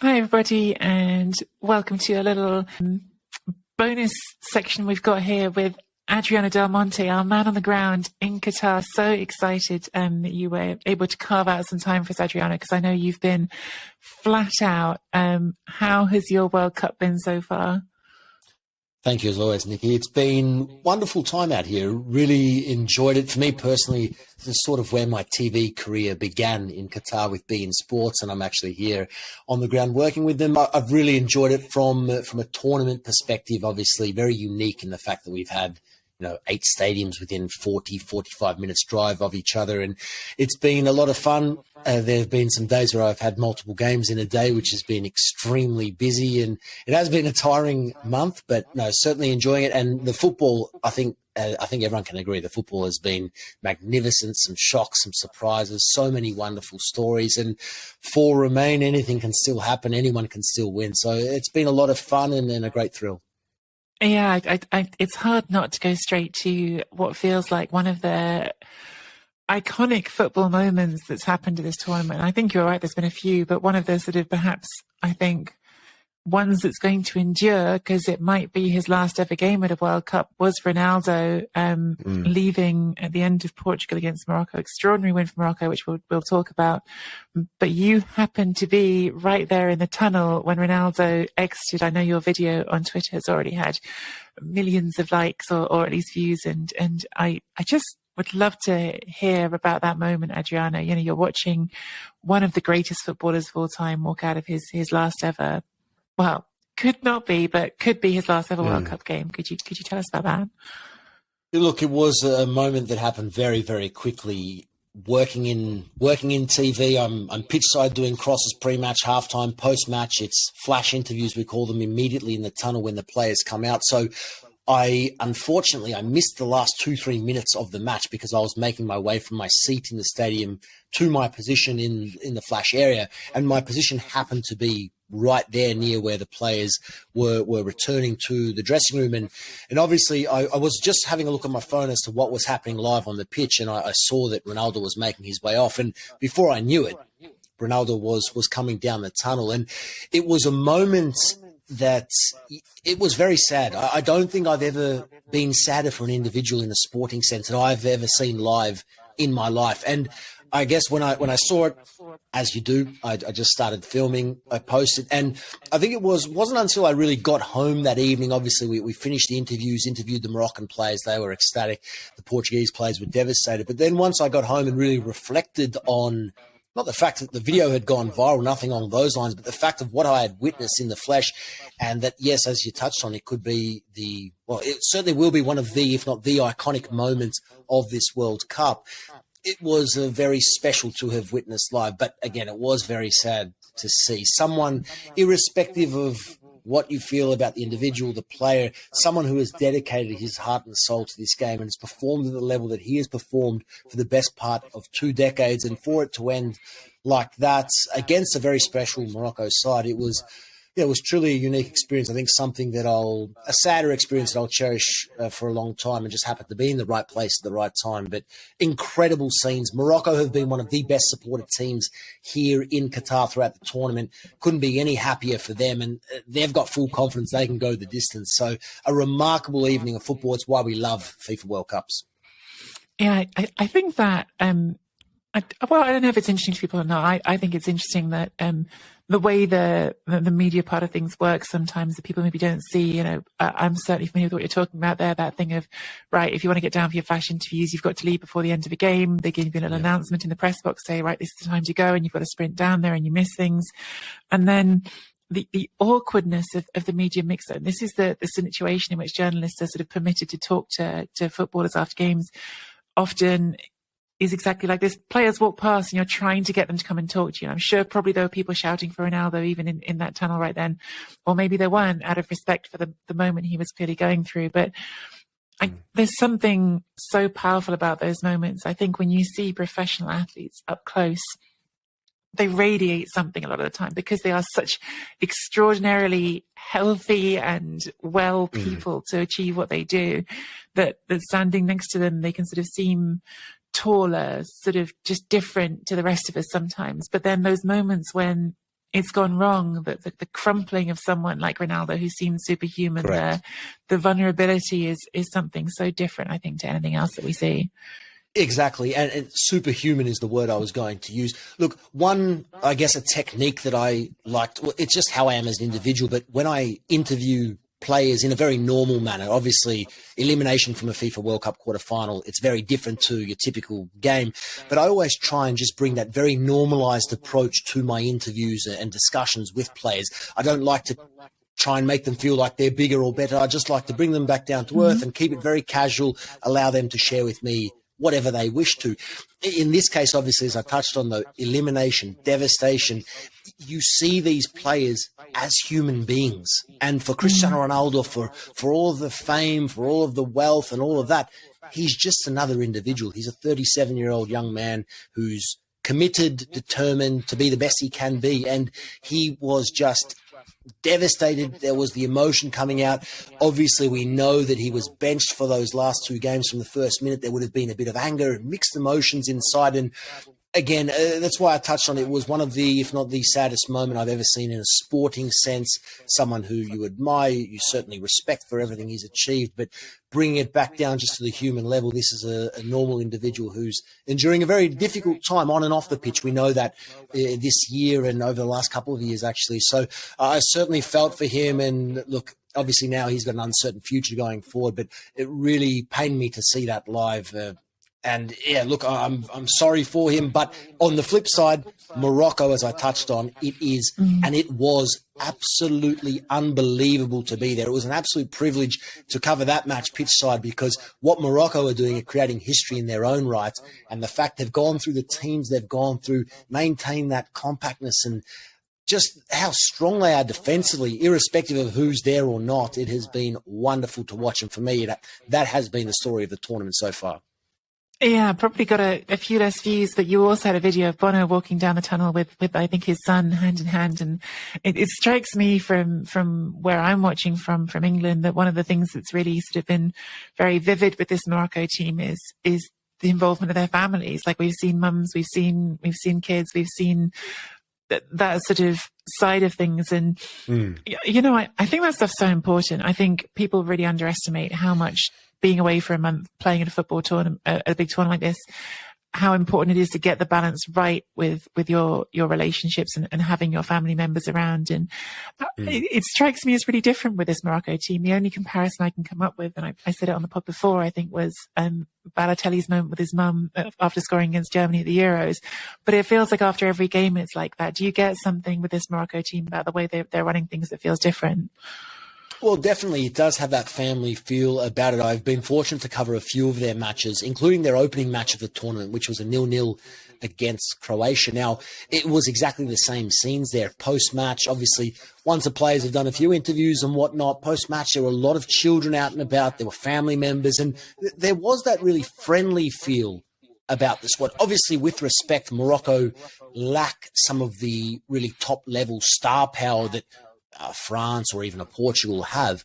Hi everybody, and welcome to a little bonus section we've got here with Adriano Del Monte, our man on the ground in Qatar. So excited that you were able to carve out some time for us, Adriano, because I know you've been flat out. How has your World Cup been so far? Thank you as always, Nicky. It's been wonderful time out here. Really enjoyed it. For me personally, this is sort of where my TV career began, in Qatar with beIN Sports, and I'm actually here on the ground working with them. I've really enjoyed it from a tournament perspective. Obviously, very unique in the fact that we've had 8 stadiums within 45 minutes drive of each other, and it's been a lot of fun. There have been some days where I've had multiple games in a day, which has been extremely busy, and it has been a tiring month, but no, certainly enjoying it. And the football, I think everyone can agree, the football has been magnificent. Some shocks, some surprises, so many wonderful stories, and for Remain, anything can still happen, anyone can still win. So it's been a lot of fun and a great thrill. Yeah, it's hard not to go straight to what feels like one of the iconic football moments that's happened at this tournament. I think you're right, there's been a few, but one of the sort of perhaps, I think, ones that's going to endure, because it might be his last ever game at a World Cup, was Ronaldo leaving at the end of Portugal against Morocco. Extraordinary win for Morocco, which we'll talk about. But you happened to be right there in the tunnel when Ronaldo exited. I know your video on Twitter has already had millions of likes or at least views, and I just would love to hear about that moment, Adriano. You're watching one of the greatest footballers of all time walk out of his last ever, well, could not be, but could be his last ever World Cup game. Could you tell us about that? Look, it was a moment that happened very, very quickly. Working in TV, I'm pitch side doing crosses pre-match, halftime, post-match. It's flash interviews, we call them, immediately in the tunnel when the players come out. So unfortunately, I missed the last 2-3 minutes of the match because I was making my way from my seat in the stadium to my position in the flash area, and my position happened to be right there near where the players were returning to the dressing room. And obviously I was just having a look at my phone as to what was happening live on the pitch, and I saw that Ronaldo was making his way off, and before I knew it, Ronaldo was coming down the tunnel. And it was a moment that it was very sad. I don't think I've ever been sadder for an individual in a sporting sense that I've ever seen live in my life. And I guess when I saw it, as you do, I just started filming. I posted, and I think it wasn't until I really got home that evening. Obviously, we finished the interviews, interviewed the Moroccan players. They were ecstatic. The Portuguese players were devastated. But then once I got home and really reflected on not the fact that the video had gone viral, nothing along those lines, but the fact of what I had witnessed in the flesh, and that, yes, as you touched on, it could be it certainly will be one of the, if not the iconic moments of this World Cup. It was very special to have witnessed live, but again, it was very sad to see someone, irrespective of what you feel about the individual, the player, someone who has dedicated his heart and soul to this game and has performed at the level that he has performed for the best part of 2 decades, and for it to end like that against a very special Morocco side, it was truly a unique experience. I think something that a sadder experience that I'll cherish for a long time, and just happened to be in the right place at the right time. But incredible scenes. Morocco have been one of the best supported teams here in Qatar throughout the tournament. Couldn't be any happier for them, and they've got full confidence they can go the distance. So a remarkable evening of football. It's why we love FIFA World Cups. Yeah, I think that, I don't know if it's interesting to people or not. I think it's interesting that the way the media part of things works sometimes, that people maybe don't see. I'm certainly familiar with what you're talking about there, that thing of, right, if you want to get down for your flash interviews, you've got to leave before the end of a game. They give you a little announcement in the press box, say, right, this is the time to go, and you've got to sprint down there and you miss things. And then the awkwardness of the media mix. And this is the situation in which journalists are sort of permitted to talk to footballers after games, often is exactly like this. Players walk past and you're trying to get them to come and talk to you. And I'm sure probably there were people shouting for Ronaldo even in that tunnel right then, or maybe there weren't, out of respect for the moment he was clearly going through. But there's something so powerful about those moments. I think when you see professional athletes up close, they radiate something a lot of the time because they are such extraordinarily healthy and well people to achieve what they do, that standing next to them, they can sort of seem taller, sort of just different to the rest of us sometimes. But then those moments when it's gone wrong, the crumpling of someone like Ronaldo, who seems superhuman, the vulnerability is something so different, I think, to anything else that we see. Exactly. And superhuman is the word I was going to use. Look, I guess a technique that I liked, well, it's just how I am as an individual, but when I interview players in a very normal manner, obviously elimination from a FIFA World Cup quarterfinal, it's very different to your typical game, but I always try and just bring that very normalized approach to my interviews and discussions with players. I don't like to try and make them feel like they're bigger or better. I just like to bring them back down to earth and keep it very casual, allow them to share with me whatever they wish to. In this case, obviously, as I touched on, the elimination, devastation, you see these players as human beings. And for Cristiano Ronaldo, for all of the fame, for all of the wealth and all of that, he's just another individual. He's a 37-year-old young man who's committed, determined to be the best he can be. And he was just devastated. There was the emotion coming out. Obviously, we know that he was benched for those last two games from the first minute. There would have been a bit of anger and mixed emotions inside. And again, that's why I touched on it. It was one of the, if not the saddest moment I've ever seen in a sporting sense. Someone who you admire, you certainly respect for everything he's achieved, but bringing it back down just to the human level, this is a normal individual who's enduring a very difficult time on and off the pitch. We know that this year and over the last couple of years, actually. So I certainly felt for him. And look, obviously now he's got an uncertain future going forward, but it really pained me to see that live. And yeah, look, I'm sorry for him. But on the flip side, Morocco, as I touched on, it is, and it was absolutely unbelievable to be there. It was an absolute privilege to cover that match pitch side, because what Morocco are doing are creating history in their own right. And the fact they've gone through the teams they've gone through, maintain that compactness and just how strong they are defensively, irrespective of who's there or not, it has been wonderful to watch. And for me, that has been the story of the tournament so far. Yeah, probably got a few less views, but you also had a video of Bono walking down the tunnel with I think his son hand in hand. And it strikes me from where I'm watching from England that one of the things that's really sort of been very vivid with this Morocco team is the involvement of their families. Like we've seen mums, we've seen kids, we've seen that sort of side of things. And, you know, I think that stuff's so important. I think people really underestimate how much being away for a month, playing in a football tournament, a big tournament like this, how important it is to get the balance right with your relationships and having your family members around. And it strikes me as really different with this Morocco team. The only comparison I can come up with, and I said it on the pod before, I think was Balotelli's moment with his mum after scoring against Germany at the Euros. But it feels like after every game it's like that. Do you get something with this Morocco team about the way they're running things that feels different? Well, definitely, it does have that family feel about it. I've been fortunate to cover a few of their matches, including their opening match of the tournament, which was a 0-0 against Croatia. Now, it was exactly the same scenes there. Post-match, obviously, once the players have done a few interviews and whatnot, post-match, there were a lot of children out and about. There were family members, and there was that really friendly feel about the squad. Obviously, with respect, Morocco lack some of the really top-level star power that France or even a Portugal have.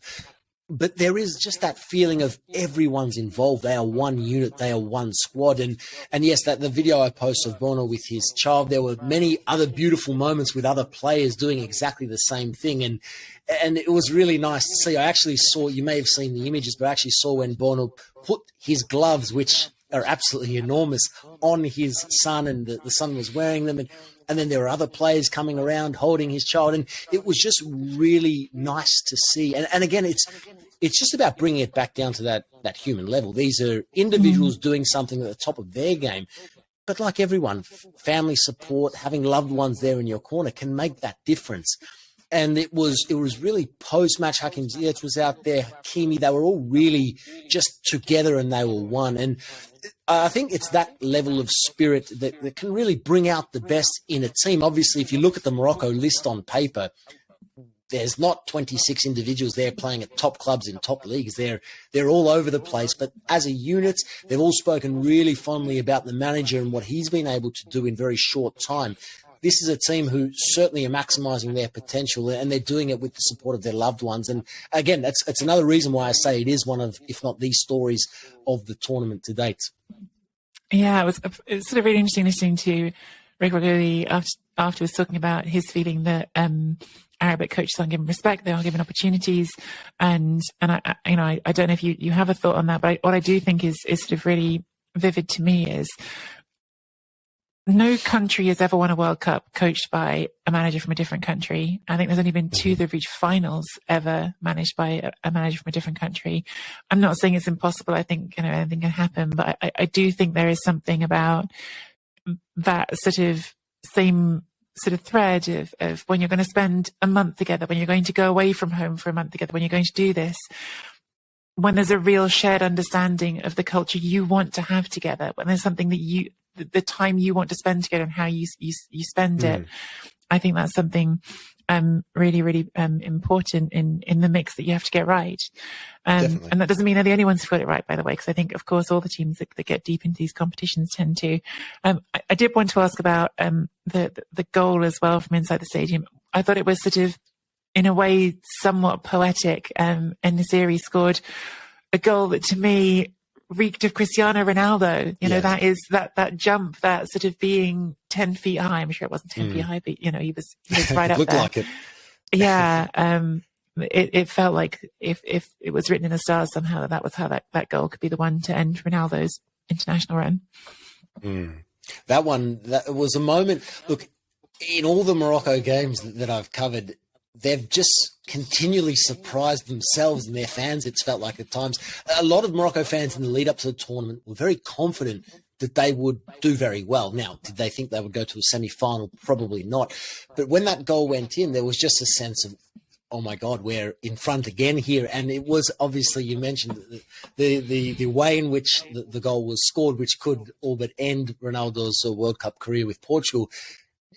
But there is just that feeling of everyone's involved. They are one unit. They are one squad. And yes, that the video I posted of Bono with his child, there were many other beautiful moments with other players doing exactly the same thing. And it was really nice to see. I actually saw, you may have seen the images, but I actually saw when Bono put his gloves, which are absolutely enormous, on his son, and the son was wearing them. And then there were other players coming around holding his child. And it was just really nice to see. And again, it's just about bringing it back down to that human level. These are individuals doing something at the top of their game. But like everyone, family support, having loved ones there in your corner can make that difference. And it was really post-match. Hakim Ziyech was out there, Hakimi, they were all really just together and they were one. And I think it's that level of spirit that can really bring out the best in a team. Obviously, if you look at the Morocco list on paper, there's not 26 individuals there playing at top clubs in top leagues. They're all over the place. But as a unit, they've all spoken really fondly about the manager and what he's been able to do in very short time. This is a team who certainly are maximising their potential, and they're doing it with the support of their loved ones. And again, it's another reason why I say it is one of, if not the stories of the tournament to date. Yeah, it was sort of really interesting listening to Rick Ragui afterwards talking about his feeling that Arabic coaches aren't given respect, they aren't given opportunities, and I don't know if you have a thought on that, but what I do think is sort of really vivid to me is no country has ever won a World Cup coached by a manager from a different country. I think there's only been two that have reached finals ever managed by a manager from a different country. I'm not saying it's impossible. I think anything can happen, but I do think there is something about that sort of same sort of thread of when you're going to spend a month together, when you're going to go away from home for a month together, when you're going to do this, when there's a real shared understanding of the culture you want to have together, when there's something that the time you want to spend together and how you spend it. I think that's something really, really important in the mix that you have to get right. And that doesn't mean they're the only ones who got it right, by the way, because I think, of course, all the teams that get deep into these competitions tend to. I did want to ask about the goal as well from inside the stadium. I thought it was sort of, in a way, somewhat poetic. And Azzurri scored a goal that, to me, reeked of Cristiano Ronaldo. You know, that is that jump, that sort of being 10 feet high. I'm sure it wasn't 10 feet high, but he was right up looked there. Like it. Yeah. It felt like if it was written in the stars somehow, that was how that goal could be the one to end Ronaldo's international run. That was a moment. Look, in all the Morocco games that I've covered, they've just continually surprised themselves and their fans, it's felt like at times. A lot of Morocco fans in the lead up to the tournament were very confident that they would do very well. Now, did they think they would go to a semi-final? Probably not. But when that goal went in, there was just a sense of, oh my God, we're in front again here. And it was obviously, you mentioned the way in which the goal was scored, which could all but end Ronaldo's World Cup career with Portugal.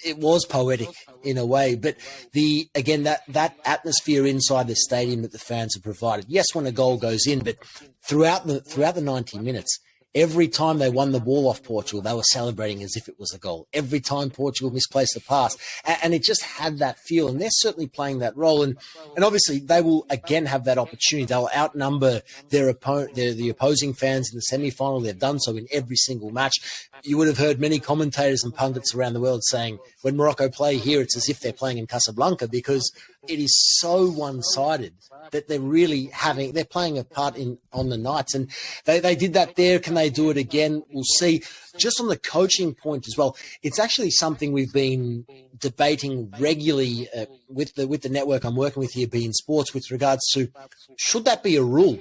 It was poetic in a way, but that atmosphere inside the stadium that the fans have provided. Yes, when a goal goes in, but throughout the 90 minutes, every time they won the ball off Portugal, they were celebrating as if it was a goal. Every time Portugal misplaced a pass, and it just had that feel. And they're certainly playing that role. And obviously, they will again have that opportunity. They'll outnumber their opponent, the opposing fans in the semi-final. They've done so in every single match. You would have heard many commentators and pundits around the world saying, when Morocco play here, it's as if they're playing in Casablanca, because it is so one-sided that they're playing a part on the nights. And they did that there. Can they do it again? We'll see. Just on the coaching point as well, it's actually something we've been debating regularly with the network I'm working with here, beIN Sports, with regards to, should that be a rule?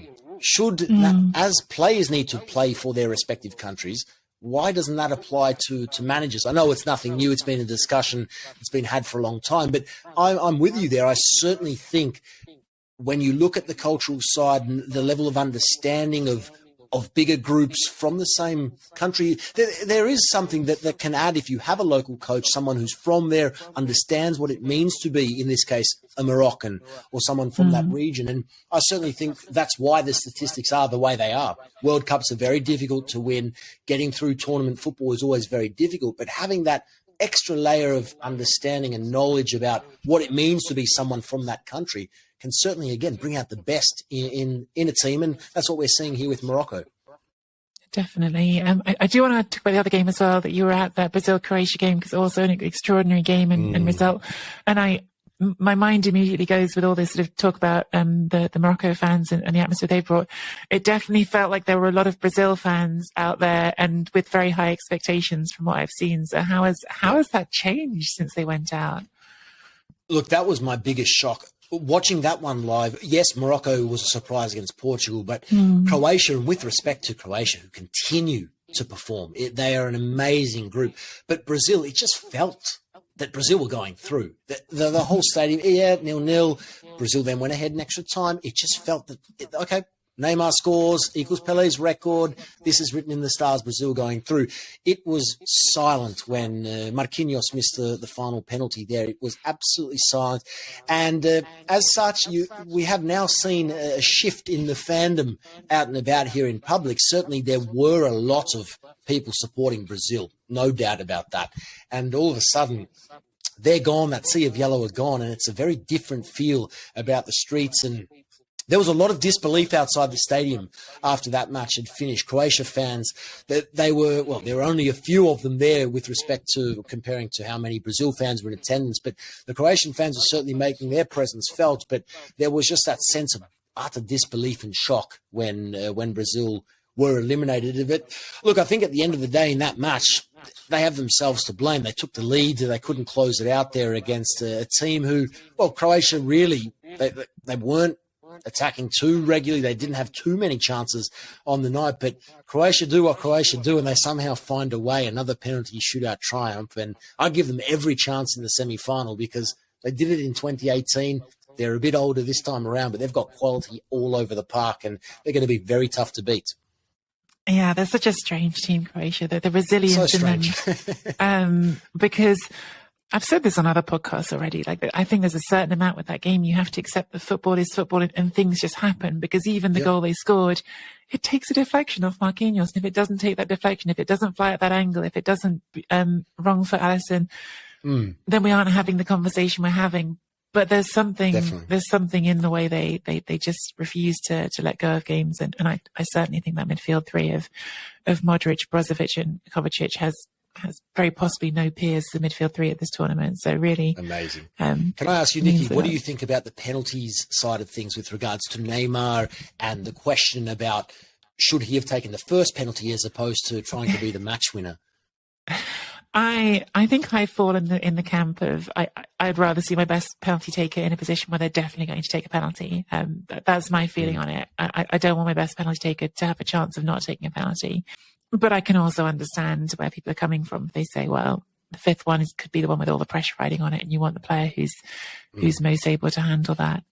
As players need to play for their respective countries, why doesn't that apply to managers? I know it's nothing new. It's been a discussion that's been had for a long time, but I'm with you there. I certainly think when you look at the cultural side and the level of understanding of bigger groups from the same country, there is something that can add if you have a local coach, someone who's from there, understands what it means to be, in this case, a Moroccan or someone from that region. And I certainly think that's why the statistics are the way they are. World Cups are very difficult to win. Getting through tournament football is always very difficult, but having that extra layer of understanding and knowledge about what it means to be someone from that country can certainly, again, bring out the best in a team. And that's what we're seeing here with Morocco. Definitely. I do want to talk about the other game as well that you were at, the Brazil-Croatia game, because also an extraordinary game and result. And my mind immediately goes with all this sort of talk about the Morocco fans and the atmosphere they brought. It definitely felt like there were a lot of Brazil fans out there and with very high expectations from what I've seen. So how has that changed since they went out? Look, that was my biggest shock. Watching that one live, yes, Morocco was a surprise against Portugal, but Croatia, and with respect to Croatia, who continue to perform, they are an amazing group. But Brazil, it just felt that Brazil were going through. The whole stadium, 0-0. Brazil then went ahead in extra time. It just felt that, okay, Neymar scores equals Pele's record. This is written in the stars, Brazil going through. It was silent when Marquinhos missed the final penalty there. It was absolutely silent. And as such, we have now seen a shift in the fandom out and about here in public. Certainly there were a lot of people supporting Brazil, no doubt about that. And all of a sudden, they're gone, that sea of yellow are gone, and it's a very different feel about the streets. And there was a lot of disbelief outside the stadium after that match had finished. Croatia fans, there were only a few of them there with respect to comparing to how many Brazil fans were in attendance, but the Croatian fans were certainly making their presence felt, but there was just that sense of utter disbelief and shock when Brazil were eliminated of it. Look, I think at the end of the day in that match, they have themselves to blame. They took the lead. They couldn't close it out there against a team who, well, Croatia really, they weren't attacking too regularly. They didn't have too many chances on the night, but Croatia do what Croatia do, and they somehow find a way, another penalty shootout triumph. And I give them every chance in the semi-final because they did it in 2018. They're a bit older this time around, but they've got quality all over the park, and they're going to be very tough to beat. Yeah, they're such a strange team, Croatia. The resilience so in them. Because I've said this on other podcasts already. Like, I think there's a certain amount with that game. You have to accept that football is football and things just happen, because even the goal they scored, it takes a deflection off Marquinhos. And if it doesn't take that deflection, if it doesn't fly at that angle, if it doesn't wrong foot Alisson, then we aren't having the conversation we're having. But there's something in the way they just refuse to let go of games. And I certainly think that midfield three of Modric, Brozovic and Kovacic has very possibly no peers to the midfield three at this tournament. So really amazing. Can I ask you, Nicky, what do you think about the penalties side of things with regards to Neymar and the question about should he have taken the first penalty as opposed to trying to be the match winner? I think I fall in the camp of I'd rather see my best penalty taker in a position where they're definitely going to take a penalty. That's my feeling on it. I don't want my best penalty taker to have a chance of not taking a penalty. But I can also understand where people are coming from. They say, well, the fifth one could be the one with all the pressure riding on it, and you want the player who's most able to handle that.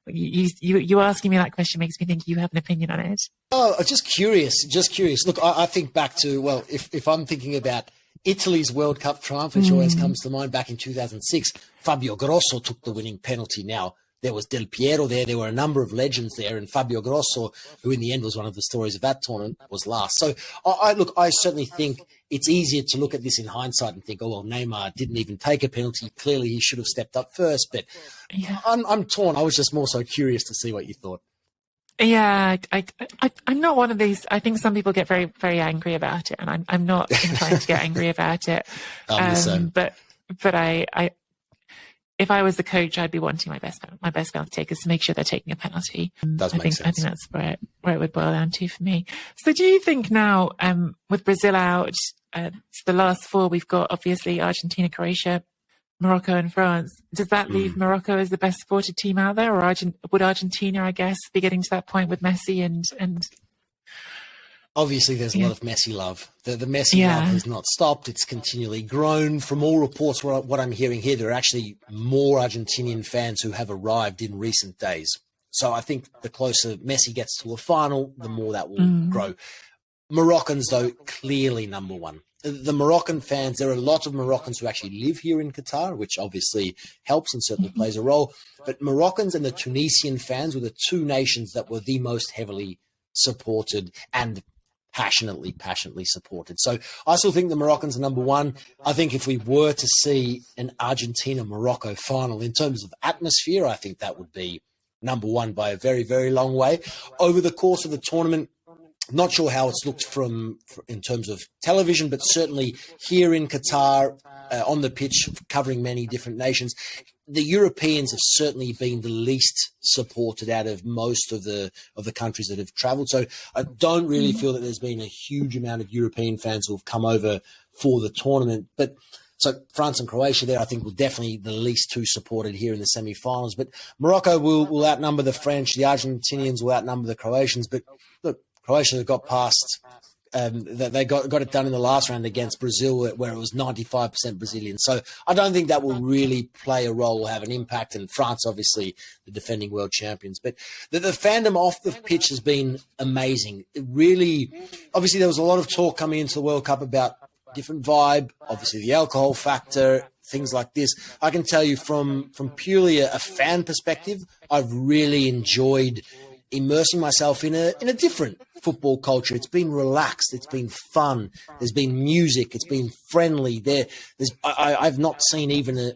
You asking me that question makes me think you have an opinion on it. Oh, just curious. Look, I think back to, well, if I'm thinking about Italy's World Cup triumph, which always comes to mind, back in 2006, Fabio Grosso took the winning penalty. Now, there was Del Piero there were a number of legends there, and Fabio Grosso, who in the end was one of the stories of that tournament, was last. So, I certainly think it's easier to look at this in hindsight and think, oh, well, Neymar didn't even take a penalty. Clearly, he should have stepped up first. But yeah. I'm torn. I was just more so curious to see what you thought. Yeah, I'm not one of these. I think some people get very, very angry about it, and I'm not inclined to get angry about it. But if I was the coach, I'd be wanting my best penalty takers to make sure they're taking a penalty. I think that's where it would boil down to for me. So, do you think now, with Brazil out, the last four we've got obviously Argentina, Croatia, Morocco and France. Does that leave Morocco as the best supported team out there, or would Argentina, I guess, be getting to that point with Messi and? Obviously, there's a lot of Messi love. The Messi love has not stopped. It's continually grown. From all reports, what I'm hearing here, there are actually more Argentinian fans who have arrived in recent days. So I think the closer Messi gets to a final, the more that will grow. Moroccans, though, clearly number one. The Moroccan fans, there are a lot of Moroccans who actually live here in Qatar, which obviously helps and certainly plays a role. But Moroccans and the Tunisian fans were the two nations that were the most heavily supported and passionately supported. So I still think the Moroccans are number one. I think if we were to see an Argentina-Morocco final in terms of atmosphere, I think that would be number one by a very, very long way. Over the course of the tournament, not sure how it's looked in terms of television, but certainly here in Qatar, on the pitch, covering many different nations, the Europeans have certainly been the least supported out of most of the countries that have travelled. So I don't really feel that there's been a huge amount of European fans who have come over for the tournament. But so France and Croatia there, I think, will definitely the least two supported here in the semi-finals. But Morocco will outnumber the French. The Argentinians will outnumber the Croatians. But look, Croatia got past that they got it done in the last round against Brazil, where it was 95% Brazilian. So I don't think that will really play a role or have an impact. And France, obviously, the defending world champions. But the fandom off the pitch has been amazing. It really, obviously, there was a lot of talk coming into the World Cup about different vibe, obviously the alcohol factor, things like this. I can tell you from purely a fan perspective, I've really enjoyed immersing myself in a different football culture. It's been relaxed. It's been fun. There's been music. It's been friendly. I've not seen even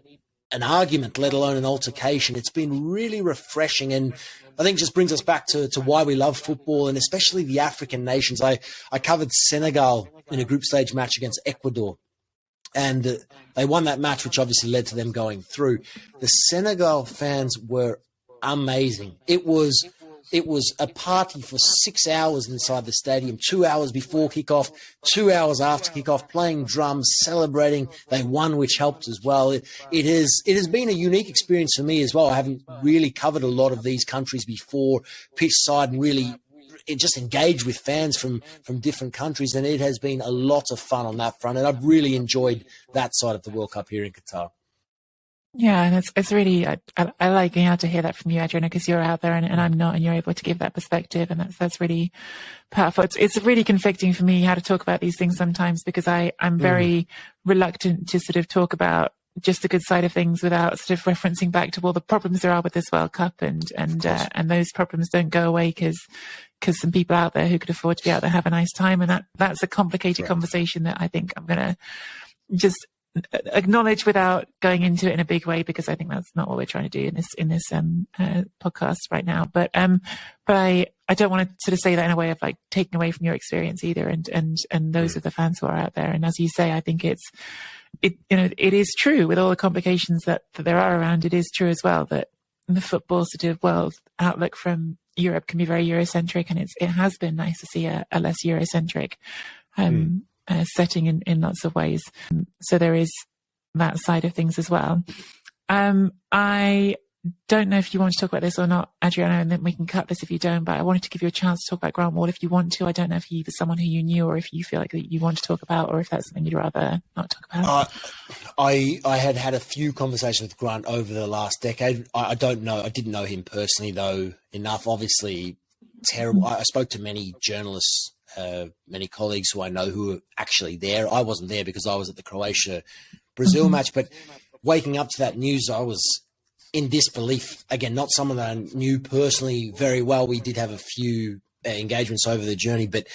an argument, let alone an altercation. It's been really refreshing, and I think just brings us back to why we love football, and especially the African nations. I covered Senegal in a group stage match against Ecuador, and they won that match, which obviously led to them going through. The Senegal fans were amazing. It was a party for 6 hours inside the stadium, 2 hours before kickoff, 2 hours after kickoff, playing drums, celebrating. They won, which helped as well. It has been a unique experience for me as well. I haven't really covered a lot of these countries before, pitch side, and really just engaged with fans from different countries. And it has been a lot of fun on that front. And I've really enjoyed that side of the World Cup here in Qatar. Yeah, and it's really, I like being able to hear that from you, Adriano, because you're out there and I'm not, and you're able to give that perspective, and that's really powerful. It's really conflicting for me how to talk about these things sometimes, because I'm very reluctant to sort of talk about just the good side of things without sort of referencing back to all the problems there are with this World Cup, and those problems don't go away because some people out there who could afford to be out there have a nice time, and that's a complicated conversation that I think I'm going to just acknowledge without going into it in a big way, because I think that's not what we're trying to do in this podcast right now. But I don't want to sort of say that in a way of like taking away from your experience either, and those of the fans who are out there. And as you say, I think it is true with all the complications that there are around. It is true as well that the football sort of world outlook from Europe can be very Eurocentric, and it has been nice to see a less Eurocentric setting in lots of ways. So there is that side of things as well. I don't know if you want to talk about this or not, Adriano, and then we can cut this if you don't, but I wanted to give you a chance to talk about Grant Wahl if you want to. I don't know if he was someone who you knew, or if you feel like that you want to talk about, or if that's something you'd rather not talk about. I had a few conversations with Grant over the last decade. I don't know. I didn't know him personally, though, enough. Obviously, terrible. I spoke to many journalists, many colleagues who I know who were actually there. I wasn't there because I was at the Croatia-Brazil match, but waking up to that news, I was in disbelief. Again, not someone that I knew personally very well. We did have a few engagements over the journey, but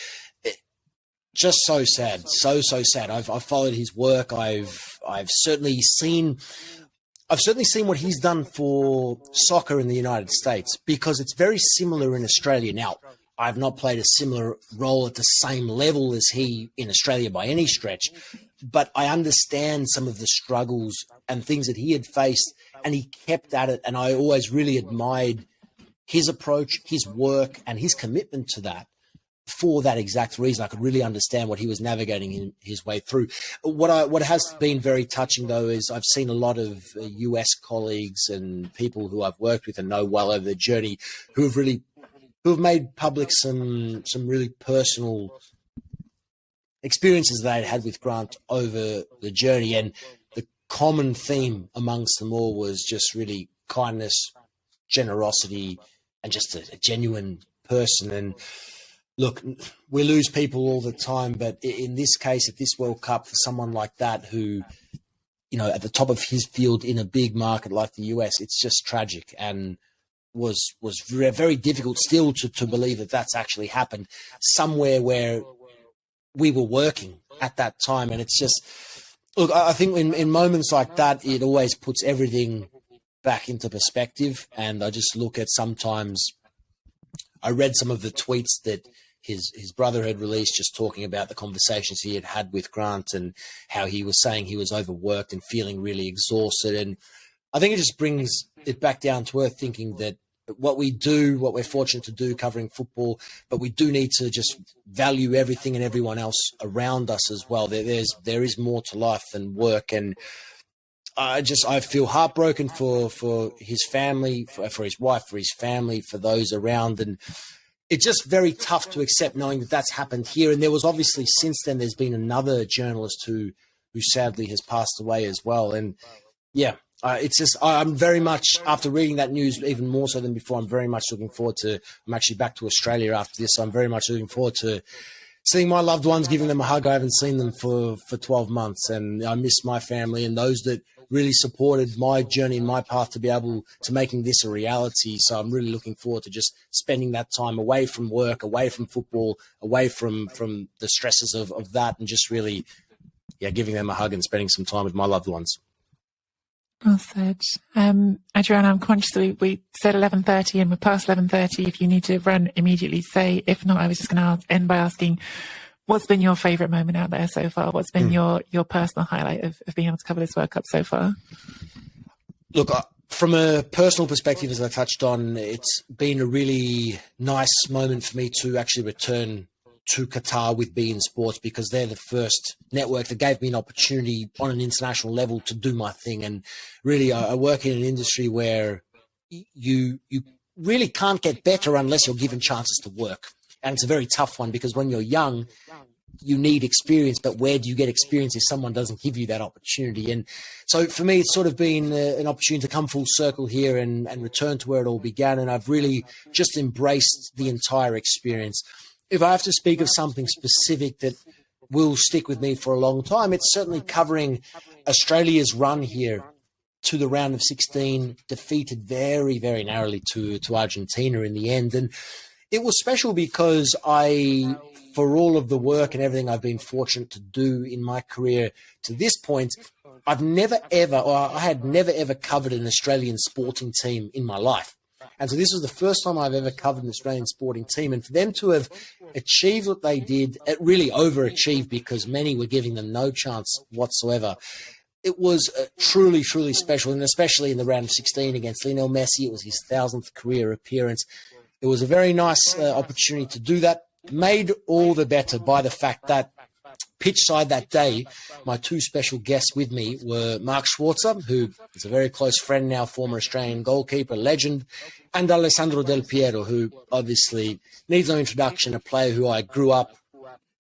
just so sad, so sad. I've followed his work. I've certainly seen what he's done for soccer in the United States, because it's very similar in Australia. Now, I've not played a similar role at the same level as he in Australia by any stretch, but I understand some of the struggles and things that he had faced, and he kept at it. And I always really admired his approach, his work, and his commitment to that for that exact reason. I could really understand what he was navigating his way through. What has been very touching, though, is I've seen a lot of US colleagues and people who I've worked with and know well over the journey who have made public some really personal experiences they had with Grant over the journey. And the common theme amongst them all was just really kindness, generosity, and just a genuine person. And look, we lose people all the time, but in this case, at this World Cup, for someone like that who, at the top of his field in a big market like the US, it's just tragic, and was very difficult still to believe that that's actually happened somewhere where we were working at that time. And it's just, look, I think in moments like that, it always puts everything back into perspective. And I just look at, sometimes I read some of the tweets that his brother had released, just talking about the conversations he had with Grant and how he was saying he was overworked and feeling really exhausted. And I think it just brings it back down to earth, thinking that what we're fortunate to do covering football, but we do need to just value everything and everyone else around us as well. There is more to life than work. And I feel heartbroken for his family, for his wife, for his family, for those around. And it's just very tough to accept knowing that that's happened here. And there was obviously since then, there's been another journalist who sadly has passed away as well. And yeah, it's just, I'm very much, after reading that news, even more so than before, I'm very much looking forward to, I'm actually back to Australia after this. So I'm very much looking forward to seeing my loved ones, giving them a hug. I haven't seen them for 12 months, and I miss my family and those that really supported my journey and my path to be able to making this a reality. So I'm really looking forward to just spending that time away from work, away from football, away from the stresses of that, and just really, giving them a hug and spending some time with my loved ones. Well said. Adriano, I'm conscious that we said 11:30 and we're past 11:30. If you need to run immediately, say. If not, I was just going to end by asking, what's been your favourite moment out there so far? What's been your personal highlight of being able to cover this World Cup so far? Look, from a personal perspective, as I touched on, it's been a really nice moment for me to actually return to Qatar with beIN Sports, because they're the first network that gave me an opportunity on an international level to do my thing. And really, I work in an industry where you really can't get better unless you're given chances to work. And it's a very tough one, because when you're young, you need experience, but where do you get experience if someone doesn't give you that opportunity? And so for me, it's sort of been an opportunity to come full circle here and return to where it all began. And I've really just embraced the entire experience. If I have to speak of something specific that will stick with me for a long time, it's certainly covering Australia's run here to the round of 16, defeated very, very narrowly to Argentina in the end. And it was special because for all of the work and everything I've been fortunate to do in my career to this point, I had never ever covered an Australian sporting team in my life. And so this was the first time I've ever covered an Australian sporting team. And for them to have achieved what they did, it really overachieved, because many were giving them no chance whatsoever. It was truly, truly special, and especially in the round of 16 against Lionel Messi. It was his 1,000th career appearance. It was a very nice opportunity to do that, made all the better by the fact that pitch side that day, my two special guests with me were Mark Schwarzer, who is a very close friend now, former Australian goalkeeper, legend, and Alessandro Del Piero, who obviously needs no introduction, a player who I grew up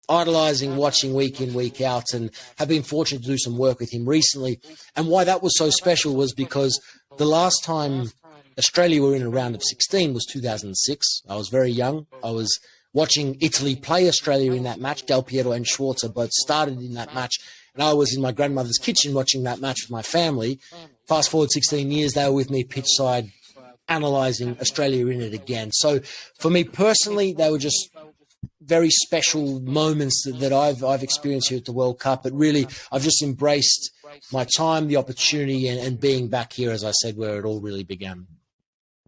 idolising, watching week in, week out, and have been fortunate to do some work with him recently. And why that was so special was because the last time Australia were in a round of 16 was 2006. I was very young. I was watching Italy play Australia in that match. Del Piero and Schwarzer both started in that match, and I was in my grandmother's kitchen watching that match with my family. Fast forward 16 years, they were with me pitch side, analysing Australia in it again. So for me personally, they were just very special moments that I've experienced here at the World Cup. But really, I've just embraced my time, the opportunity, and being back here, as I said, where it all really began.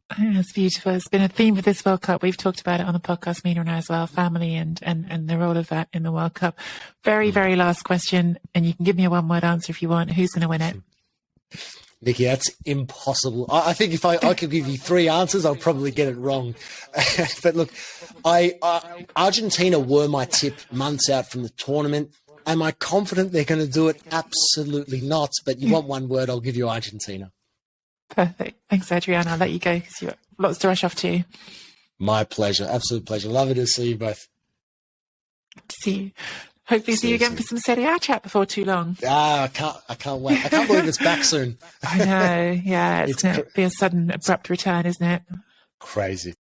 I think that's beautiful. It's been a theme of this World Cup. We've talked about it on the podcast, Mina and I as well, family and the role of that in the World Cup. Very, very last question, and you can give me a one-word answer if you want. Who's going to win it? Nicky, that's impossible. I think if I could give you three answers, I'll probably get it wrong. But look, Argentina were my tip months out from the tournament. Am I confident they're going to do it? Absolutely not. But you want one word, I'll give you Argentina. Perfect. Thanks, Adriano. I'll let you go because you've got lots to rush off to. My pleasure. Absolute pleasure. Lovely to see you both. Good to see you. Hopefully see you again for some Serie A chat before too long. I can't wait. I can't believe it's back soon. I know. Yeah, it's going to be a sudden, abrupt return, isn't it? Crazy.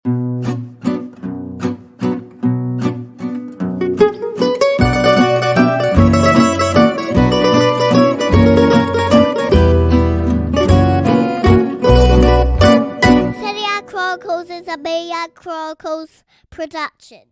Serie A Chronicles is a Media Chronicles production.